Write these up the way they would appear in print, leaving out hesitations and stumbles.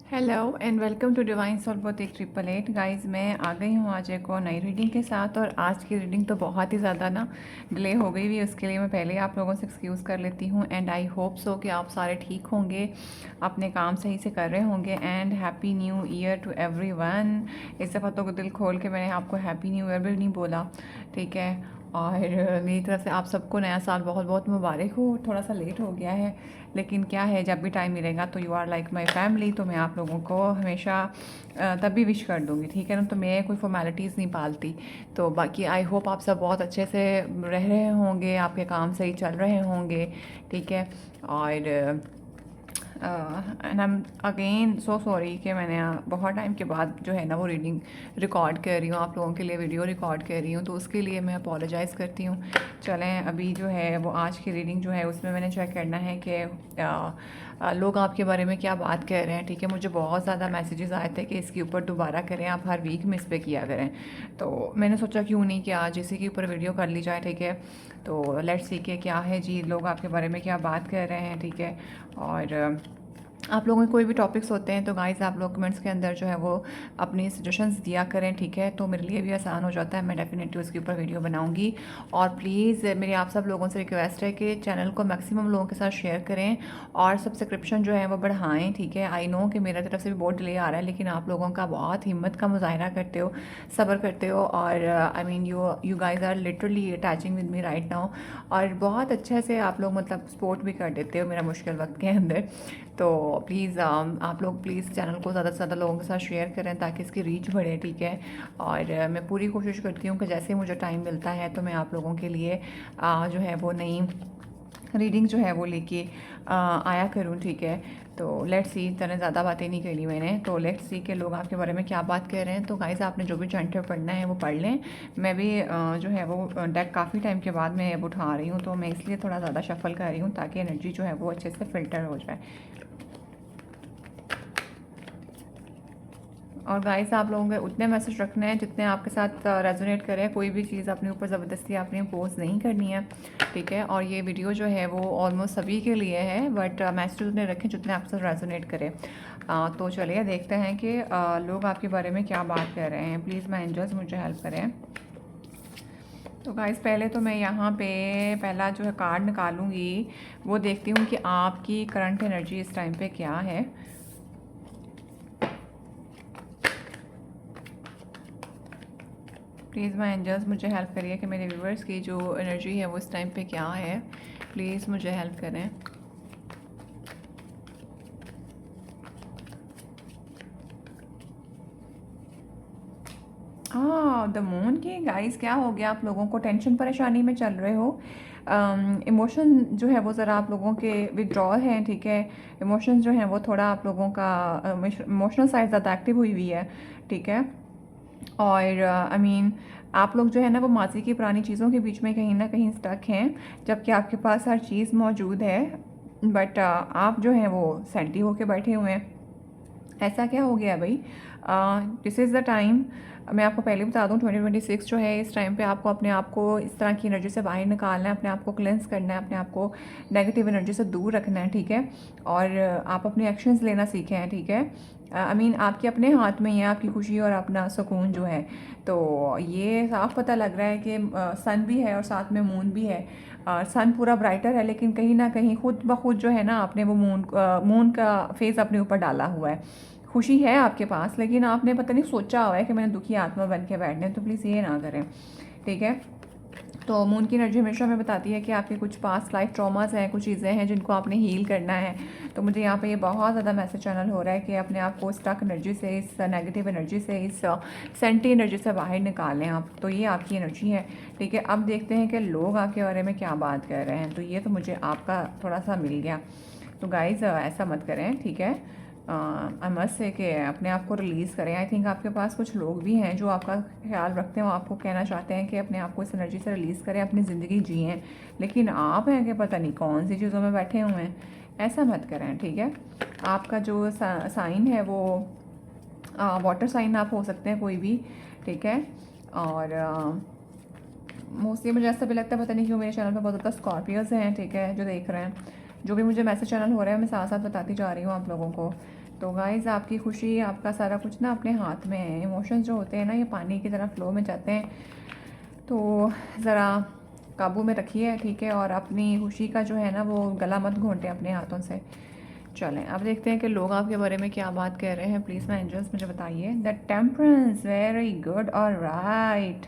Hello and welcome to Divine Soul Boutique 888 guys. मैं आ गई हूँ आज एक और नई रीडिंग के साथ। और आज की रीडिंग तो बहुत ही ज़्यादा ना डिले हो गई हुई, उसके लिए मैं पहले ही आप लोगों से एक्सक्यूज़ कर लेती हूँ। एंड आई होप सो कि आप सारे ठीक होंगे, अपने काम सही से कर रहे होंगे। And happy New Year to everyone. इस दफ़ा तो दिल खोल के मैंने आपको हैप्पी न्यू ईयर भी नहीं बोला, ठीक है। और मेरी तरफ से आप सबको नया साल बहुत बहुत मुबारक हो। थोड़ा सा लेट हो गया है, लेकिन क्या है, जब भी टाइम मिलेगा तो you are like my family, तो मैं आप लोगों को हमेशा तब भी विश कर दूँगी, ठीक है ना। तो मैं कोई फॉर्मेलिटीज़ नहीं पालती। तो बाकी आई होप आप सब बहुत अच्छे से रह रहे होंगे, आपके काम सही चल रहे होंगे, ठीक है। और and I am again so sorry कि मैंने बहुत टाइम के बाद जो है ना वो रीडिंग रिकॉर्ड कर रही हूँ, आप लोगों के लिए वीडियो रिकॉर्ड कर रही हूँ, तो उसके लिए मैं अपोलोजाइज़ करती हूँ। चलें, अभी जो है वो आज की रीडिंग जो है उसमें मैंने चेक करना है कि लोग आपके बारे में क्या बात कर रहे हैं, ठीक है। मुझे बहुत ज़्यादा मैसेजेस आए थे कि इसके ऊपर दोबारा करें, आप हर वीक में इस पर किया करें। तो मैंने सोचा क्यों नहीं कि आज इसी के ऊपर वीडियो कर ली जाए, ठीक है। तो लेट्स सी के क्या है जी, लोग आपके बारे में क्या बात कर रहे हैं, ठीक है। और आप लोगों के कोई भी टॉपिक्स होते हैं तो गाइस आप लोग कमेंट्स के अंदर जो है वो अपनी सजेशंस दिया करें, ठीक है। तो मेरे लिए भी आसान हो जाता है, मैं डेफिनेटली उसके ऊपर वीडियो बनाऊंगी। और प्लीज़ मेरी आप सब लोगों से रिक्वेस्ट है कि चैनल को मैक्सिमम लोगों के साथ शेयर करें और सब्सक्रिप्शन जो है वो बढ़ाएं, ठीक है। आई नो कि मेरी तरफ से भी बहुत डिले आ रहा है, लेकिन आप लोगों का बहुत हिम्मत का मुजाहरा करते हो, सब्र करते हो। और I mean you guys are literally attaching with me right now. और बहुत अच्छे से आप लोग मतलब सपोर्ट भी कर देते हो मेरा मुश्किल वक्त के अंदर। तो प्लीज़ आप लोग प्लीज़ चैनल को ज़्यादा से ज़्यादा लोगों के साथ शेयर करें ताकि इसकी रीच बढ़े, ठीक है। और मैं पूरी कोशिश करती हूँ कि जैसे ही मुझे टाइम मिलता है तो मैं आप लोगों के लिए जो है वो नई रीडिंग जो है वो लेके आया करूँ, ठीक है। तो लेट्स सी, तरह ज़्यादा बातें नहीं करी मैंने, तो लेट्स सी के लोग आपके बारे में क्या बात कर रहे हैं। तो गाइस आपने जो भी चैंटर पढ़ना है वो पढ़ लें। मैं भी जो है वो डेक काफ़ी टाइम के बाद मैं अब उठा रही हूँ, तो मैं इसलिए थोड़ा ज़्यादा शफल कर रही हूँ ताकि एनर्जी जो है वो अच्छे से फ़िल्टर हो जाए। और गाइस आप लोगों के उतने मैसेज रखने हैं जितने आपके साथ रेजोनेट करें। कोई भी चीज़ अपने ऊपर ज़बरदस्ती आपने इम्पोज नहीं करनी है, ठीक है। और ये वीडियो जो है वो ऑलमोस्ट सभी के लिए है, बट मैसेज उतने रखें जितने आपके साथ रेजोनेट करें। तो चलिए देखते हैं कि लोग आपके बारे में क्या बात कर रहे हैं। प्लीज़ माय एंजल्स मुझे हेल्प करें। तो गाइस पहले तो मैं यहाँ पे पहला जो है कार्ड निकालूंगी, वो देखती हूँ कि आपकी करंट एनर्जी इस टाइम पे क्या है। प्लीज़ माय एंजल्स मुझे हेल्प करिए कि मेरे व्यूवर्स की जो एनर्जी है वो इस टाइम पे क्या है। प्लीज़ मुझे हेल्प करें। हाँ, द मून की गाइस क्या हो गया, आप लोगों को टेंशन परेशानी में चल रहे हो। इमोशन जो है वो ज़रा आप लोगों के विड्रॉल हैं, ठीक है। इमोशंस जो हैं वो थोड़ा आप लोगों का इमोशनल साइड ज़्यादा एक्टिव हुई हुई है, ठीक है। और आई मीन आप लोग जो है ना वो माजी की पुरानी चीज़ों के बीच में कहीं ना कहीं स्टक हैं, जबकि आपके पास हर चीज़ मौजूद है। बट आप जो हैं वो सेंटी होके बैठे हुए हैं। ऐसा क्या हो गया भाई। This is the time. मैं आपको पहले बता दूं 2026 जो है इस टाइम पे आपको अपने आप को इस तरह की एनर्जी से बाहर निकालना है, अपने आप को क्लेंस करना है, अपने आप को नेगेटिव एनर्जी से दूर रखना है, ठीक है। और आप अपने एक्शंस लेना सीखें हैं, ठीक है। आई मीन आपके अपने हाथ में ही है आपकी खुशी और अपना सुकून जो है। तो ये साफ पता लग रहा है कि सन भी है और साथ में मून भी है। सन पूरा ब्राइटर है, लेकिन कहीं ना कहीं खुद ब खुद जो है ना आपने वो मून का फेस अपने ऊपर डाला हुआ है। खुशी है आपके पास, लेकिन आपने पता नहीं सोचा हुआ है कि मैंने दुखी आत्मा बन के बैठना है, तो प्लीज़ ये ना करें, ठीक है। तो मून की एनर्जी हमेशा हमें बताती है कि आपके कुछ पास्ट लाइफ ट्रॉमास हैं, कुछ चीज़ें हैं जिनको आपने हील करना है। तो मुझे यहाँ पे ये बहुत ज़्यादा मैसेज चैनल हो रहा है कि अपने आप को स्टक एनर्जी से, इस नेगेटिव एनर्जी से, इस सेंटी एनर्जी से बाहर निकालें आप। तो ये आपकी एनर्जी है, ठीक है। अब देखते हैं कि लोग आपके बारे में क्या बात कर रहे हैं। तो ये तो मुझे आपका थोड़ा सा मिल गया। तो गाइज़ ऐसा मत करें, ठीक है। आई मस्ट से कि अपने आप को रिलीज़ करें। आई थिंक आपके पास कुछ लोग भी हैं जो आपका ख्याल रखते हैं, वो आपको कहना चाहते हैं कि अपने आप को इस एनर्जी से रिलीज़ करें, अपनी ज़िंदगी जिएं। लेकिन आप हैं कि पता नहीं कौन सी चीज़ों में बैठे हुए हैं। ऐसा मत करें, ठीक है। आपका जो साइन है वो वाटर साइन आप हो सकते हैं कोई भी, ठीक है। और मोस्टली मुझे ऐसा भी लगता है, पता नहीं क्यों मेरे चैनल पर बहुत ज़्यादा स्कॉर्पियोज हैं, ठीक है, जो देख रहे हैं। जो भी मुझे मैसेज चैनल हो रहा है मैं साथ साथ बताती जा रही हूँ आप लोगों को, तो गाइज़ आपकी खुशी, आपका सारा कुछ ना अपने हाथ में है। इमोशंस जो होते हैं ना, ये पानी की तरह फ्लो में जाते हैं, तो ज़रा काबू में रखिए, ठीक है। और अपनी खुशी का जो है ना वो गला मत घोंटें अपने हाथों से। चलें अब देखते हैं कि लोग आपके बारे में क्या बात कह रहे हैं। प्लीज़ माय एंजल्स मुझे बताइए। The temperance, very good, alright.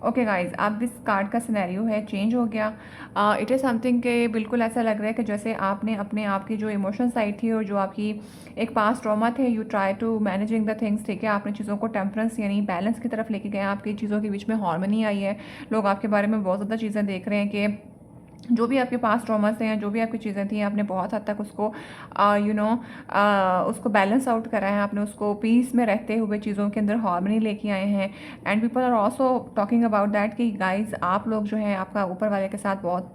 Okay guys, अब इस कार्ड का सिनेरियो है चेंज हो गया। इट इज़ समथिंग के बिल्कुल ऐसा लग रहा है कि जैसे आपने अपने आप की जो इमोशनल साइड थी और जो आपकी एक पास्ट ट्रॉमा थे, you try to managing the things, ठीक है। आपने चीज़ों को टेम्परेंस यानी बैलेंस की तरफ लेके गए, आपकी चीज़ों के बीच में हार्मनी आई है। लोग आपके बारे में बहुत ज़्यादा चीज़ें देख रहे हैं कि जो भी आपके पास ट्रॉमास हैं, जो भी आपकी चीज़ें थी, आपने बहुत हद तक उसको उसको बैलेंस आउट करा है। आपने उसको पीस में रहते हुए चीज़ों के अंदर हार्मनी लेके आए हैं। And people are also talking about that कि गाइज आप लोग जो हैं आपका ऊपर वाले के साथ बहुत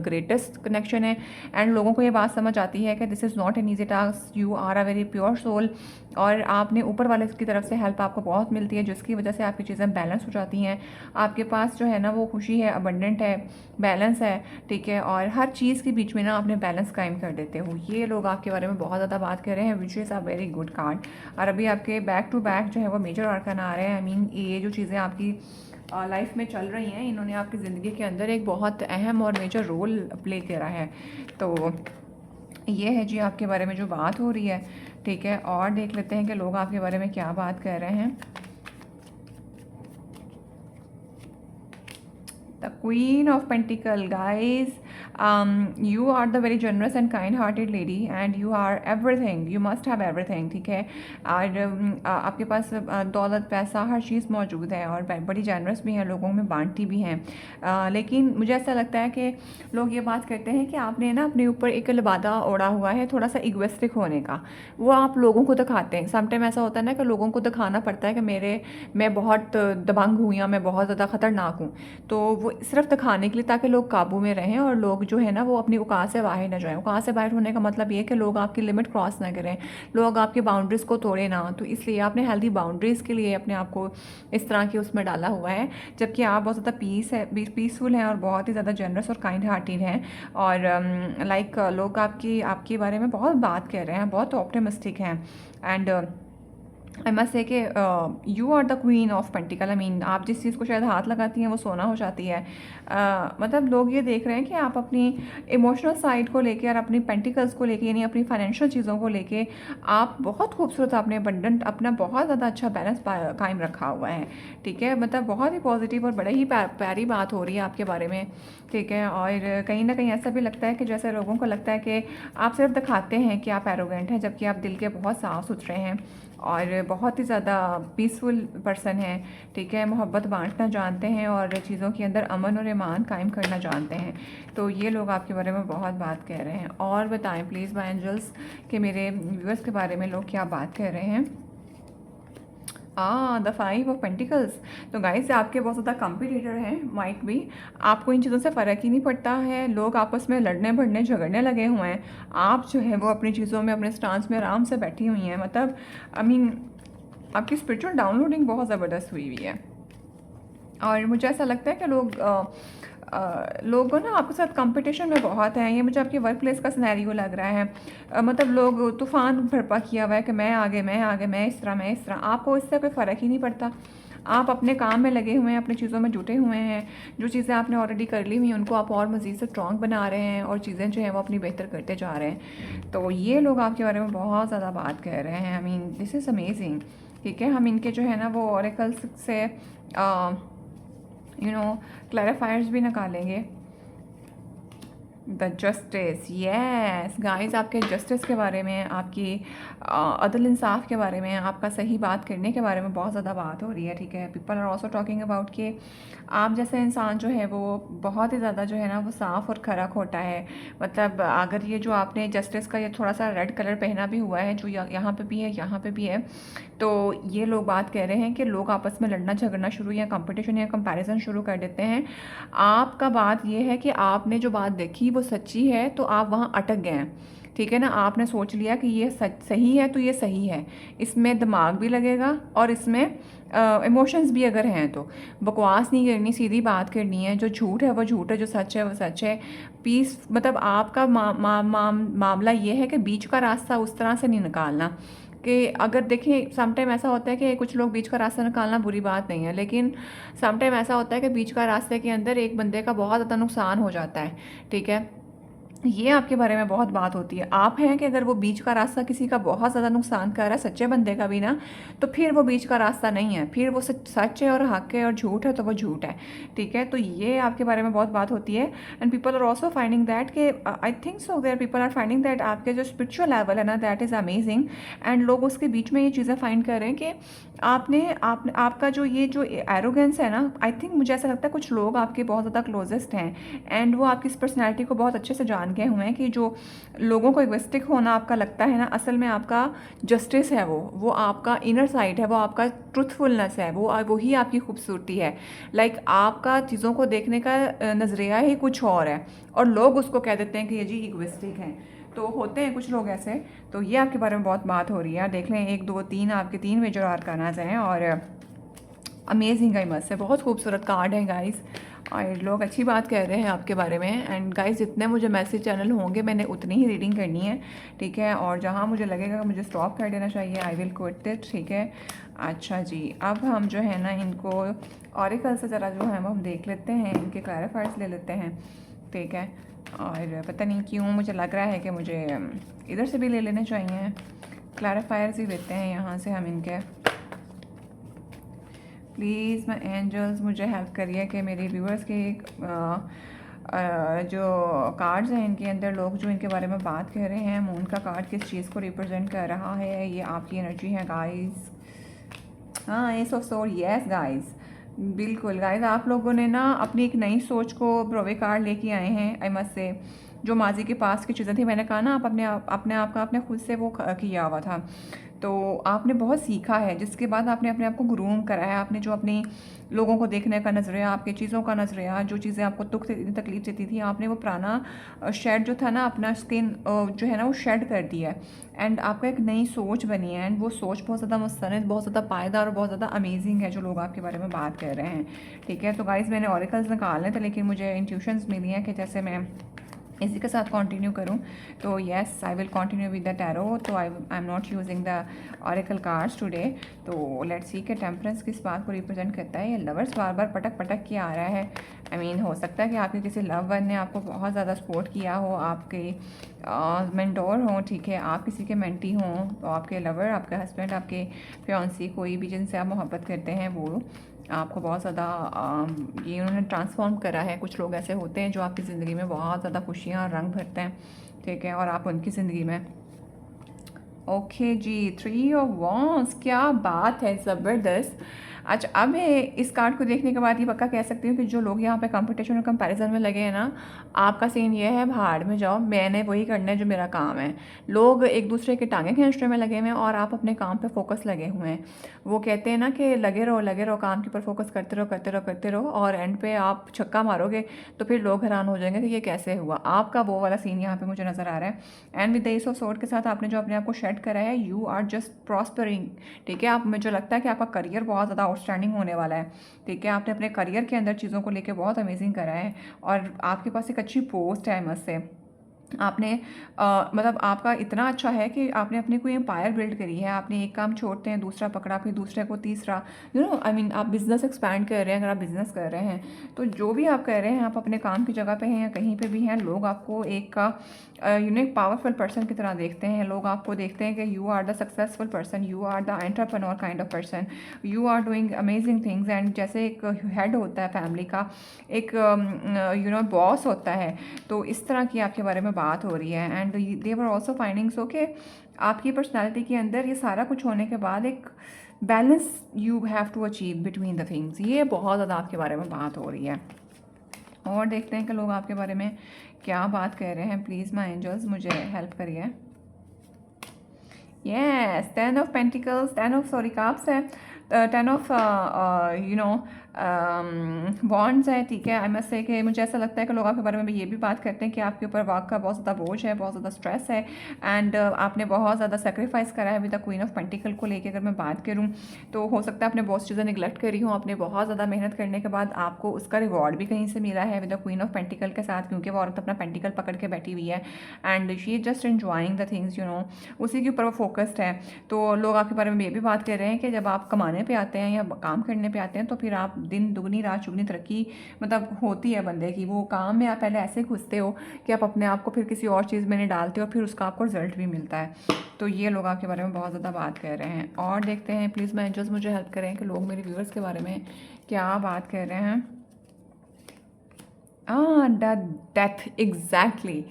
ग्रेटेस्ट कनेक्शन है। एंड लोगों को ये बात समझ आती है कि this is not an easy task, you are a very pure soul. और आपने ऊपर वाले की तरफ से हेल्प आपको बहुत मिलती है, जिसकी वजह से आपकी चीज़ें बैलेंस हो जाती हैं। आपके पास जो है ना वो खुशी है, अबंडेंट है, बैलेंस है, ठीक है। और हर चीज़ के बीच में ना आपने बैलेंस कायम कर देते हो। ये लोग आपके बारे में बहुत ज़्यादा बात कर रहे हैं, which is a very good card. और अभी आपके बैक टू बैक जो है वो मेजर आर्कन आ रहे हैं। आई मीन ये जो चीज़ें आपकी लाइफ में चल रही हैं, इन्होंने आपकी ज़िंदगी के अंदर एक बहुत अहम और मेजर रोल प्ले करा है। तो ये है जी आपके बारे में जो बात हो रही है, ठीक है। और देख लेते हैं कि लोग आपके बारे में क्या बात कर रहे हैं। The Queen of Pentacle, guys. You are the very generous and kind-hearted lady, and you are everything. You must have everything, ठीक है। और आपके पास दौलत, पैसा, हर चीज़ मौजूद है और बड़ी जनरस भी हैं, लोगों में बांटती भी हैं। लेकिन मुझे ऐसा लगता है कि लोग ये बात करते हैं कि आपने ना अपने ऊपर एक लिबादा ओढ़ा हुआ है थोड़ा सा इगोइस्टिक होने का। वो आप लोगों को दिखाते हैं। समटाइम ऐसा होता है ना कि लोगों को दिखाना पड़ता है कि मैं बहुत दबंग हूँ या मैं बहुत ज़्यादा ख़तरनाक हूँ। तो वो सिर्फ दिखाने के लिए, ताकि लोग काबू में रहें और लोग जो है ना वो अपनी औकात से बाहर ना जाएं। औकात से बाहर होने का मतलब ये है कि लोग आपकी लिमिट क्रॉस ना करें, लोग आपकी बाउंड्रीज़ को तोड़े ना। तो इसलिए आपने हेल्दी बाउंड्रीज़ के लिए अपने आप को इस तरह की उसमें डाला हुआ है। जबकि आप बहुत ज़्यादा पीसफुल हैं और बहुत ही ज़्यादा जनरस और काइंड हार्टेड हैं। और लाइक लोग आपके बारे में बहुत बात कर रहे हैं, बहुत ऑप्टिमिस्टिक हैं। And I must say that you are the queen of pentacle. I mean आप जिस चीज़ को शायद हाथ लगाती हैं वो सोना हो जाती है। मतलब लोग ये देख रहे हैं कि आप अपनी इमोशनल साइड को लेके और अपनी पेंटिकल्स को लेके यानी अपनी फाइनेंशियल चीज़ों को लेके आप बहुत खूबसूरत, आपने अबंडेंट, अपना बहुत ज़्यादा अच्छा बैलेंस कायम रखा हुआ है, ठीक है। मतलब बहुत ही पॉजिटिव और बड़े ही प्यारी बात हो रही है आपके बारे में, ठीक है। और कहीं ना कहीं ऐसा भी लगता है कि जैसे लोगों को लगता है कि आप सिर्फ दिखाते हैं कि आप एरोगेंट हैं, जबकि आप दिल के बहुत साफ़ सुथरे हैं और बहुत ही ज़्यादा पीसफुल पर्सन है, ठीक है। मोहब्बत बांटना जानते हैं और चीज़ों के अंदर अमन और ईमान कायम करना जानते हैं। तो ये लोग आपके बारे में बहुत बात कह रहे हैं। और बताएं प्लीज़ माय एंजल्स कि मेरे व्यूअर्स के बारे में लोग क्या बात कर रहे हैं। The 5 of pentacles. तो गाइस आपके बहुत ज़्यादा कंपटीटर हैं, माइट भी। आपको इन चीज़ों से फ़र्क ही नहीं पड़ता है। लोग आपस में लड़ने भड़ने झगड़ने लगे हुए हैं, आप जो है वो अपनी चीज़ों में, अपने स्टांस में आराम से बैठी हुई हैं। मतलब आई मीन आपकी स्पिरिचुअल डाउनलोडिंग बहुत ज़बरदस्त हुई हुई है। और मुझे ऐसा लगता है कि लोग ना आपके साथ कंपटीशन में बहुत हैं। ये मुझे आपके वर्क प्लेस का सिनेरियो लग रहा है। मतलब लोग तूफ़ान भरपा किया हुआ है कि मैं आगे, मैं आगे, मैं इस तरह। आपको इससे कोई फ़र्क ही नहीं पड़ता। आप अपने काम में लगे हुए हैं, अपनी चीज़ों में जुटे हुए हैं। जो चीज़ें आपने ऑलरेडी कर ली हुई हैं उनको आप और मज़ीद से स्ट्रॉन्ग बना रहे हैं और चीज़ें जो हैं वो अपनी बेहतर करते जा रहे हैं। तो ये लोग आपके बारे में बहुत ज़्यादा बात कर रहे हैं। I mean this is amazing, ठीक है। हम इनके जो है ना वो ऑरेकल्स से क्लैरिफायर्स भी निकालेंगे। द जस्टिस, येस गाइस, आपके जस्टिस के बारे में, आपकी अदल इंसाफ के बारे में, आपका सही बात करने के बारे में बहुत ज़्यादा बात हो रही है, ठीक है। People are also talking about कि आप जैसे इंसान जो है वो बहुत ही ज़्यादा जो है ना वो साफ़ और खरा खोटा है। मतलब अगर ये जो आपने जस्टिस का ये थोड़ा सा रेड कलर पहना भी हुआ है, जो यहाँ पे भी है, यहाँ पे भी है, तो ये लोग बात कह रहे हैं कि लोग आपस में लड़ना झगड़ना शुरू या कंपटीशन या कंपैरिजन शुरू कर देते हैं। आपका बात ये है कि आपने जो बात देखी वो सच्ची है, तो आप वहाँ अटक गए हैं, ठीक है ना। आपने सोच लिया कि ये सही है तो ये सही है, इसमें दिमाग भी लगेगा और इसमें इमोशंस भी अगर हैं तो। बकवास नहीं करनी, सीधी बात करनी है। जो झूठ है वो झूठ है, जो सच है वो सच है। पीस मतलब आपका मामला ये है कि बीच का रास्ता उस तरह से नहीं निकालना कि अगर देखें समटाइम ऐसा होता है कि कुछ लोग बीच का रास्ता निकालना बुरी बात नहीं है, लेकिन समटाइम ऐसा होता है कि बीच का रास्ते के अंदर एक बंदे का बहुत ज़्यादा नुकसान हो जाता है। ठीक है, ये आपके बारे में बहुत बात होती है। आप हैं कि अगर वो बीच का रास्ता किसी का बहुत ज़्यादा नुकसान कर रहा है, सच्चे बंदे का भी ना, तो फिर वो बीच का रास्ता नहीं है, फिर वो सच है और हक है, और झूठ है तो वो झूठ है। ठीक है, तो ये आपके बारे में बहुत बात होती है। And people are also finding that कि I think so there people are finding that आपके जो स्पिरिचुअल लेवल है ना, दैट इज़ अमेजिंग। एंड लोग उसके बीच में ये चीज़ें फाइंड कर रहे हैं कि आपका जो ये जो एरोगेंस है ना, आई थिंक मुझे ऐसा लगता है कुछ लोग आपके बहुत ज़्यादा क्लोजेस्ट हैं एंड वो आपकी इस पर्सनैलिटी को बहुत अच्छे से जान गए हुए हैं कि जो लोगों को इगोइस्टिक होना आपका लगता है ना, असल में आपका जस्टिस है, वो आपका इनर साइड है, वो आपका ट्रुथफुलनेस है, वो ही आपकी खूबसूरती है। लाइक आपका चीज़ों को देखने का नज़रिया ही कुछ और है और लोग उसको कह देते हैं कि ये जी इगोइस्टिक हैं। तो होते हैं कुछ लोग ऐसे। तो ये आपके बारे में बहुत बात हो रही है। देख लें 1 2 3 आपके 3 मेजर आर्कानाज हैं और अमेजिंग है, मस्त है, बहुत खूबसूरत कार्ड है गाइस। और लोग अच्छी बात कह रहे हैं आपके बारे में। एंड गाइस जितने मुझे मैसेज चैनल होंगे मैंने उतनी ही रीडिंग करनी है। ठीक है, और जहाँ मुझे लगेगा मुझे स्टॉप कर देना चाहिए आई विल क्विट इट। ठीक है, अच्छा जी, अब हम जो है ना इनको ऑरिकल से ज़रा जो है वो हम देख लेते हैं, इनके क्लैरिफायर्स ले लेते हैं। ठीक है, और पता नहीं क्यों मुझे लग रहा है कि मुझे इधर से भी ले लेने चाहिए, क्लैरिफायर्स ही लेते हैं यहाँ से हम इनके। प्लीज़ माय एंजल्स मुझे हेल्प करिए कि मेरे व्यूअर्स के जो कार्ड्स हैं इनके अंदर लोग जो इनके बारे में बात कर रहे हैं, मून का कार्ड किस चीज़ को रिप्रेजेंट कर रहा है, ये आपकी एनर्जी है गाइस। हाँ, S of sword, yes guys, बिल्कुल गाइस, आप लोगों ने ना अपनी एक नई सोच को प्रोवे कार्ड लेके आए हैं। आई मस्ट से जो माजी के पास की चीज़ें थी, मैंने कहा ना आप अपने आप का आपने खुद से वो किया हुआ था, तो आपने बहुत सीखा है, जिसके बाद आपने अपने आप को ग्रूम करा है। आपने जो अपनी लोगों को देखने का नज़रिया, आपके चीज़ों का नज़रिया, जो चीज़ें आपको तकलीफ देती थी, आपने वो पुराना शेड जो था ना अपना स्किन जो है ना वो शेड कर दिया है। एंड आपका एक नई सोच बनी है एंड वो सोच बहुत ज़्यादा मुस्तनद, बहुत ज़्यादा पायदार और बहुत ज़्यादा अमेजिंग है जो लोग आपके बारे में बात कर रहे हैं। ठीक है, तो गाइस मैंने ऑरिकल्स निकालने थे लेकिन मुझे इंट्यूशंस मिली हैं कि जैसे मैं इसी के साथ कंटिन्यू करूं, तो yes I will continue with the tarot. तो I am not using the oracle cards today. तो लेट्स सी कि टेम्परेंस किस बात को रिप्रेजेंट करता है। ये लवर्स बार बार पटक पटक के आ रहा है। आई मीन हो सकता है कि आपके किसी लव वन ने आपको बहुत ज़्यादा सपोर्ट किया हो, आपके मेंटोर हों, ठीक है, आप किसी के मेंटी हों, तो आपके लवर, आपके हस्बैंड, आपके फियांसी, कोई भी जिनसे आप मोहब्बत करते हैं वो आपको बहुत ज़्यादा ये उन्होंने ट्रांसफॉर्म करा है। कुछ लोग ऐसे होते हैं जो आपकी ज़िंदगी में बहुत ज़्यादा खुशियाँ और रंग भरते हैं। ठीक है, और आप उनकी ज़िंदगी में। ओके जी, 3 ऑफ वॉन्ड्स, क्या बात है, ज़बरदस्त। अच्छा, अब मैं इस कार्ड को देखने के बाद ये पक्का कह सकती हूँ कि जो लोग यहाँ पे कंपटीशन और कंपैरिजन में लगे हैं ना, आपका सीन ये है भाड़ में जाओ, मैंने वही करना है जो मेरा काम है। लोग एक दूसरे के टांगे खींचने में लगे हुए हैं और आप अपने काम पे फोकस लगे हुए हैं। वो कहते हैं ना कि लगे रहो काम के ऊपर फोकस करते रहो और एंड पे आप छक्का मारोगे तो फिर लोग हैरान हो जाएंगे कि ये कैसे हुआ। आपका वो वाला सीन यहाँ पे मुझे नज़र आ रहा है। And with the S of sword के साथ आपने जो अपने आप को शेड करा है, यू आर जस्ट प्रॉस्परिंग। ठीक है, आप मुझे लगता है कि आपका करियर बहुत ज़्यादा आउटस्टैंडिंग होने वाला है। ठीक है, आपने अपने करियर के अंदर चीज़ों को लेकर बहुत अमेजिंग करा है और आपके पास एक अच्छी पोस्ट है। मस्त से आपने मतलब आपका इतना अच्छा है कि आपने अपनी कोई एम्पायर बिल्ड करी है। आपने एक काम छोड़ते हैं दूसरा पकड़ा, फिर दूसरे को तीसरा, यू नो आई मीन आप बिज़नेस एक्सपैंड कर रहे हैं। अगर आप बिज़नेस कर रहे हैं तो जो भी आप कर रहे हैं, आप अपने काम की जगह पे हैं या कहीं पे भी हैं, लोग आपको एक का यूनिक पावरफुल पर्सन की तरह देखते हैं। लोग आपको देखते हैं कि you are the successful person, you are the entrepreneur kind of person, you are doing amazing things. And जैसे एक हेड होता है फैमिली का, एक यू नो बॉस होता है, तो इस तरह की आपके बारे में बात हो रही है। And they were also finding so कि आपकी पर्सनैलिटी के अंदर ये सारा कुछ होने के बाद एक balance you have to achieve between the things, ये बहुत ज़्यादा आपके बारे में बात हो रही है। और देखते हैं कि लोग आपके बारे में क्या बात कर रहे हैं। प्लीज़ माय एंजल्स मुझे हेल्प करिए। Yes, 10 of pentacles, 10 of sorry cups है। 10 ऑफ बॉन्ड्स है, ठीक है। आई मस्ट से कि मुझे ऐसा लगता है कि लोग आपके बारे में भी ये भी बात करते हैं कि आपके ऊपर वर्क का बहुत ज़्यादा बोझ है, बहुत ज़्यादा स्ट्रेस है, एंड आपने बहुत ज़्यादा सेक्रीफाइस करा है with the queen of pentacle को लेके। अगर मैं बात करूँ तो हो सकता है आपने बहुत चीज़ें निगलेक्ट करी हो, आपने बहुत ज़्यादा मेहनत करने के बाद आपको उसका रिवॉर्ड भी कहीं से मिला है with the queen of pentacle के साथ, क्योंकि वो औरत अपना पेंटिकल पकड़ के बैठी हुई है and she just enjoying the things, उसी के ऊपर वो फोकस्ड है। तो लोग आपके बारे में ये भी बात कर रहे हैं कि जब आप कमाने पे आते हैं या काम करने पे आते हैं तो फिर आप दिन दुगनी रात चुगनी तरक्की मतलब होती है बंदे की। वो काम में आप पहले ऐसे घुसते हो कि आप अपने आप को फिर किसी और चीज़ में नहीं डालते हो, फिर उसका आपको रिजल्ट भी मिलता है। तो ये लोग आपके बारे में बहुत ज़्यादा बात कर रहे हैं। और देखते हैं, प्लीज़ मैं एंजल्स मुझे हेल्प करें कि लोग मेरे व्यूअर्स के बारे में क्या बात कर रहे हैं। Death, exactly.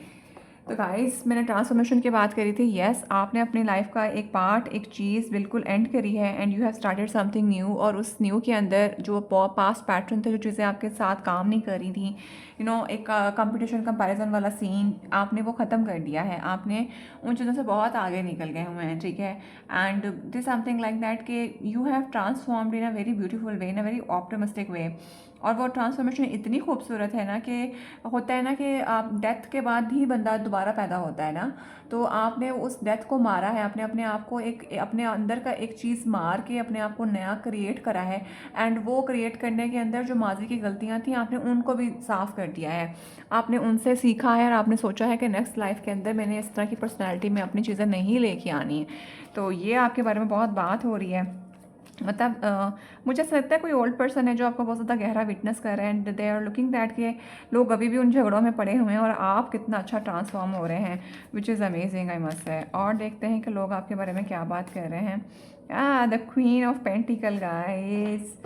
तो गाइस मैंने ट्रांसफॉर्मेशन की बात करी थी। यस, आपने अपनी लाइफ का एक पार्ट, एक चीज़ बिल्कुल एंड करी है and you have started something new. और उस न्यू के अंदर जो पास्ट पैटर्न थे, जो चीज़ें आपके साथ काम नहीं कर रही थी, एक कंपटीशन कंपैरिजन वाला सीन, आपने वो ख़त्म कर दिया है। आपने उन चीज़ों से बहुत आगे निकल गए हुए हैं, ठीक है। And this something like that कि you have transformed in a very beautiful way, in a very optimistic way. और वो ट्रांसफॉर्मेशन इतनी खूबसूरत है ना कि होता है ना कि आप डेथ के बाद ही बंदा दोबारा पैदा होता है ना, तो आपने उस डेथ को मारा है, आपने अपने आप को एक अपने अंदर का एक चीज़ मार के अपने आप को नया क्रिएट करा है। एंड वो क्रिएट करने के अंदर जो माजी की गलतियां थी आपने उनको भी साफ़ कर दिया है, आपने उनसे सीखा है और आपने सोचा है कि नेक्स्ट लाइफ के अंदर मैंने इस तरह की पर्सनैलिटी में अपनी चीज़ें नहीं लेके आनी है। तो ये आपके बारे में बहुत बात हो रही है। मतलब मुझे ऐसा लगता है कोई ओल्ड पर्सन है जो आपको बहुत ज़्यादा गहरा विटनेस कर रहे हैं and they are looking that कि लोग अभी भी उन झगड़ों में पड़े हुए हैं और आप कितना अच्छा ट्रांसफॉर्म हो रहे हैं, which is amazing I must है। और देखते हैं कि लोग आपके बारे में क्या बात कर रहे हैं। The queen of pentacle guys.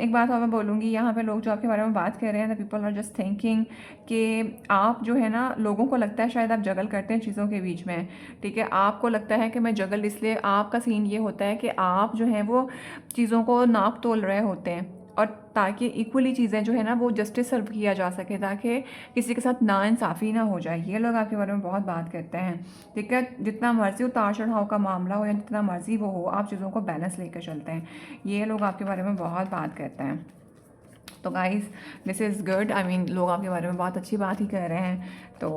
एक बात और मैं बोलूँगी, यहाँ पे लोग जो आपके बारे में बात कर रहे हैं, the people are just thinking कि आप जो है ना, लोगों को लगता है शायद आप जगल करते हैं चीज़ों के बीच में, ठीक है। आपको लगता है कि मैं जगल, इसलिए आपका सीन ये होता है कि आप जो है वो चीज़ों को नाप तोल रहे होते हैं और ताकि इक्वली चीज़ें जो है ना वो जस्टिस सर्व किया जा सके, ताकि किसी के साथ नाइंसाफ़ी ना हो जाए। ये लोग आपके बारे में बहुत बात करते हैं, ठीक है। जितना मर्जी उतार चढ़ाव का मामला हो या जितना मर्जी वो हो, आप चीज़ों को बैलेंस लेकर चलते हैं। ये लोग आपके बारे में बहुत बात करते हैं। तो guys this is good, I mean लोग आपके बारे में बहुत अच्छी बात ही कर रहे हैं। तो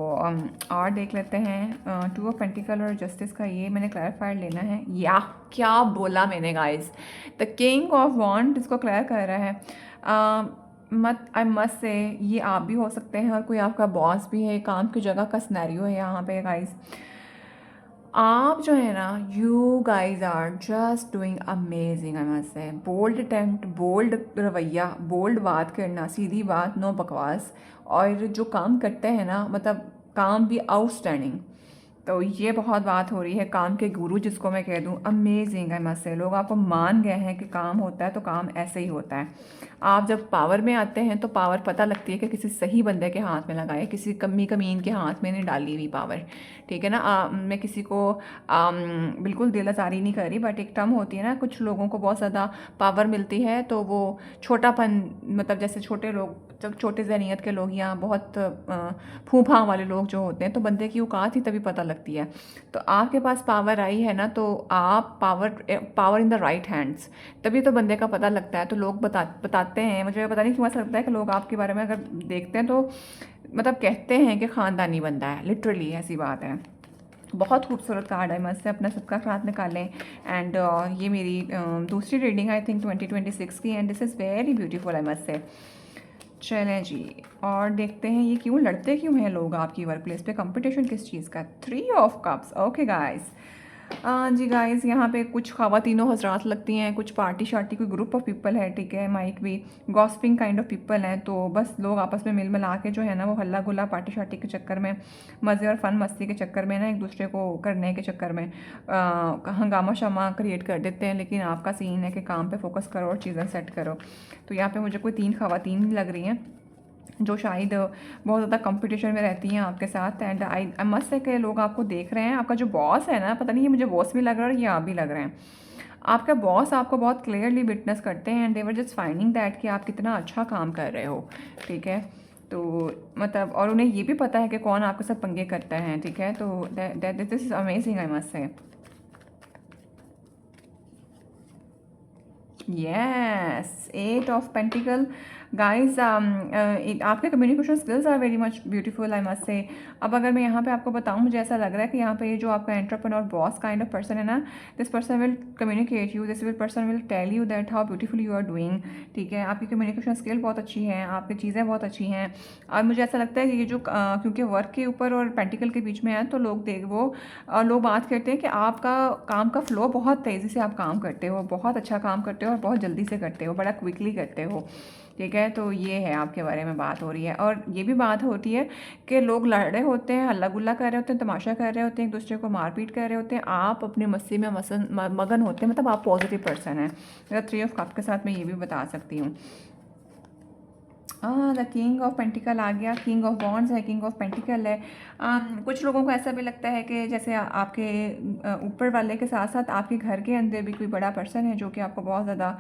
और देख लेते हैं 2 ऑफ पेंटिकल और जस्टिस का, ये मैंने क्लैरिफाइड लेना है। या क्या बोला मैंने गाइस, द किंग ऑफ वॉन्ड इसको क्लियर कर रहा है। आई मस्ट से ये आप भी हो सकते हैं और कोई आपका बॉस भी है, काम की जगह का सिनेरियो है यहाँ पे गाइस। आप जो है ना, you guys are just doing amazing I must say. Bold attempt, bold रवैया, बोल्ड बात करना, सीधी बात, नो बकवास, और जो काम करते हैं ना, मतलब काम भी आउटस्टैंडिंग। तो ये बहुत बात हो रही है, काम के गुरु जिसको मैं कह दूँ, अमेजिंग आई मस्ट से। लोग आपको मान गए हैं कि काम होता है तो काम ऐसे ही होता है। आप जब पावर में आते हैं तो पावर पता लगती है कि किसी सही बंदे के हाथ में लगाए, किसी कमीन के हाथ में नहीं डाली हुई पावर, ठीक है ना। मैं किसी को बिल्कुल दिल आज़ारी नहीं कर रही, बट एक टर्म होती है ना, कुछ लोगों को बहुत ज़्यादा पावर मिलती है तो वो छोटापन, मतलब जैसे छोटे लोग, जब छोटे ज़हनियत के लोग या बहुत फूफा वाले लोग जो होते हैं, तो बंदे की औकात ही तभी पता लगती है। तो आपके पास पावर आई है ना, तो आप power in the right hands, तभी तो बंदे का पता लगता है। तो लोग बताते हैं, मुझे पता नहीं क्यों ऐसा लगता है कि लोग आपके बारे में अगर देखते हैं तो मतलब कहते हैं कि ख़ानदानी बंदा है, लिटरली ऐसी बात है। बहुत खूबसूरत कार्ड है, मस्त से अपना सबका साथ निकालें। एंड ये मेरी दूसरी रीडिंग आई थिंक 2026 की, and this is very beautiful I must से। चलें जी, और देखते हैं ये क्यों लड़ते क्यों हैं लोग आपकी वर्क प्लेस पे, कंपटीशन किस चीज़ का। 3 ऑफ कप्स, ओके गाइस। जी गाइस, यहाँ पे कुछ ख़वातीनों हजरात लगती हैं, कुछ पार्टी शार्टी, कोई ग्रुप ऑफ पीपल है, ठीक है। माइट भी गॉसिपिंग काइंड ऑफ पीपल हैं। तो बस लोग आपस में मिल मिला के जो है ना, वो हल्ला गुल्ला पार्टी शार्टी के चक्कर में, मज़े और फन मस्ती के चक्कर में ना, एक दूसरे को करने के चक्कर में हंगामा शमा क्रिएट कर देते हैं। लेकिन आपका सीन है कि काम पे फोकस करो और चीज़ें सेट करो। तो यहाँ पे मुझे कोई 3 ख़वातीन लग रही हैं जो शायद बहुत ज़्यादा कंपटीशन में रहती हैं आपके साथ। एंड आई मस्ट से कि लोग आपको देख रहे हैं। आपका जो बॉस है ना, पता नहीं ये मुझे बॉस भी लग रहा है और ये आप भी लग रहे हैं, आपका बॉस आपको बहुत क्लियरली विटनेस करते हैं and they were just finding that कि आप कितना अच्छा काम कर रहे हो, ठीक है। तो मतलब, और उन्हें ये भी पता है कि कौन आपके साथ पंगे करता है, ठीक है। तो this is amazing I must say. Yes, 8 of pentacle. Guys आपके communication skills are very much beautiful, I must say. अब अगर मैं यहाँ पे आपको बताऊँ, मुझे ऐसा लग रहा है कि यहाँ पे ये जो आपका entrepreneur boss kind of person है ना, this person will communicate you, this person will tell you that how beautiful you are doing. ठीक है, आपकी कम्युनिकेशन स्किल बहुत अच्छी है, आपकी चीज़ें बहुत अच्छी हैं। और मुझे ऐसा लगता है कि ये जो क्योंकि वर्क के ऊपर और पेंटिकल के बीच में है, तो लोग बात करते हैं कि आपका काम का फ्लो बहुत तेज़ी से आप काम करते हो, बहुत अच्छा काम करते हो और बहुत जल्दी से करते हो, बड़ा क्विकली करते हो। ठीक है, तो ये है आपके बारे में बात हो रही है। और ये भी बात होती है कि लोग लड़ रहे होते हैं, हल्ला गुल्ला कर रहे होते हैं, तमाशा कर रहे होते हैं, एक दूसरे को मारपीट कर रहे होते हैं, आप अपनी मस्ती में मगन होते हैं, मतलब आप पॉजिटिव पर्सन हैं। मेरा 3 ऑफ कप के साथ मैं ये भी बता सकती हूँ। द किंग ऑफ पेंटिकल आ गया, किंग ऑफ बॉन्ड्स है, किंग ऑफ पेंटिकल है। कुछ लोगों को ऐसा भी लगता है कि जैसे आपके ऊपर वाले के साथ साथ आपके घर के अंदर भी कोई बड़ा पर्सन है जो कि आपको बहुत ज़्यादा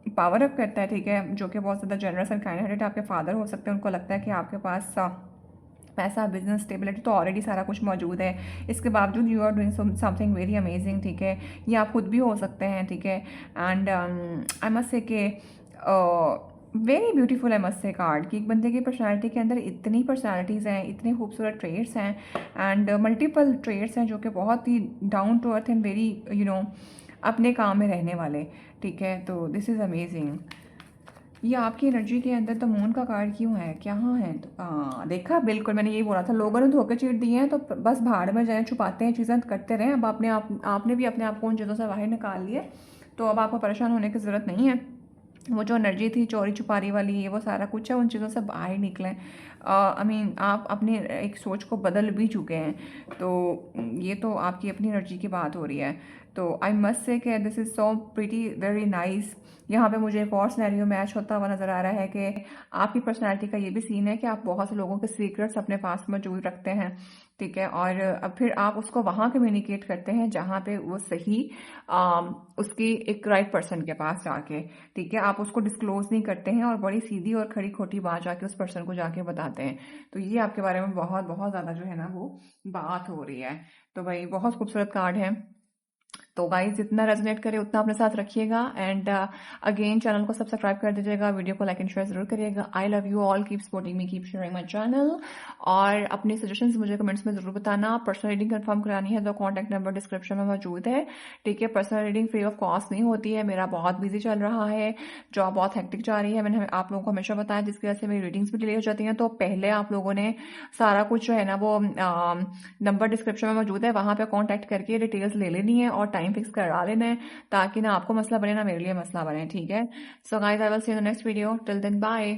पावर अप करता है। ठीक है, जो कि बहुत ज़्यादा जनरस एंड काइंड हार्टेड आपके फादर हो सकते हैं। उनको लगता है कि आपके पास पैसा, बिजनेस, स्टेबिलिटी तो ऑलरेडी सारा कुछ मौजूद है, इसके बावजूद you are doing something very amazing. ठीक है, ये आप खुद भी हो सकते हैं। ठीक है, एंड आई मस्ट से कि वेरी ब्यूटीफुल, आई मस्ट से कार्ड कि एक बंदे की पर्सनालिटी के अंदर इतनी पर्सनालिटीज़ हैं, इतने खूबसूरत ट्रेड्स हैं एंड मल्टीपल ट्रेड्स हैं जो कि बहुत ही down to earth and very अपने काम में रहने वाले। ठीक है, तो दिस इज़ अमेजिंग। ये आपकी एनर्जी के अंदर तो मून का कार्ड क्यों है, क्या है? तो देखा, बिल्कुल मैंने यही बोला था, लोगों ने धोखे चीट दिए हैं तो बस भाड़ में जाए, छुपाते हैं चीज़ें, करते रहें। अब आपने भी अपने आप को उन चीज़ों से बाहर निकाल लिए, तो अब आपको परेशान होने की ज़रूरत नहीं है। वो जो एनर्जी थी चोरी छुपारी वाली, ये वो सारा कुछ है, उन चीज़ों से बाहर निकलें। आई मीन आप अपनी एक सोच को बदल भी चुके हैं, तो ये तो आपकी अपनी एनर्जी की बात हो रही है। तो आई मस्ट से कि this is so pretty very nice. यहाँ पे मुझे एक और सिनेरियो मैच होता हुआ नज़र आ रहा है कि आपकी पर्सनैलिटी का ये भी सीन है कि आप बहुत से लोगों के सीक्रेट्स अपने पास मौजूद रखते हैं। ठीक है, और अब फिर आप उसको वहाँ कम्युनिकेट करते हैं जहाँ पे वो सही उसकी एक राइट पर्सन के पास जाके। ठीक है, आप उसको डिस्क्लोज नहीं करते हैं और बड़ी सीधी और खड़ी खोटी बात जाके उस पर्सन को जाके बताते हैं। तो ये आपके बारे में बहुत बहुत ज़्यादा जो है ना वो बात हो रही है। तो भाई बहुत खूबसूरत कार्ड है। तो गाइस जितना रेजोनेट करे उतना अपने साथ रखिएगा एंड अगेन चैनल को सब्सक्राइब कर दीजिएगा, वीडियो को लाइक एंड शेयर जरूर करिएगा। I love you all, keep supporting me, keep sharing my channel और अपनी सजेशंस मुझे कमेंट्स में जरूर बताना। पर्सनल रीडिंग कंफर्म करानी है तो कॉन्टैक्ट नंबर डिस्क्रिप्शन में मौजूद है। ठीक है, personal reading free of cost नहीं होती है, मेरा बहुत बिजी चल रहा है, जॉब बहुत हेक्टिक जा रही है, मैंने आप लोगों को हमेशा बताया, जिसकी वजह से मेरी रीडिंग्स भी डिले हो जाती हैं। तो पहले आप लोगों ने सारा कुछ जो है ना वो नंबर डिस्क्रिप्शन में मौजूद है, वहां पे कॉन्टैक्ट करके डिटेल्स ले लेनी है और टाइम फिक्स करा लेना है, ताकि ना आपको मसला बने ना मेरे लिए मसला बने। ठीक है, so guys I will see you in the next video, till then bye.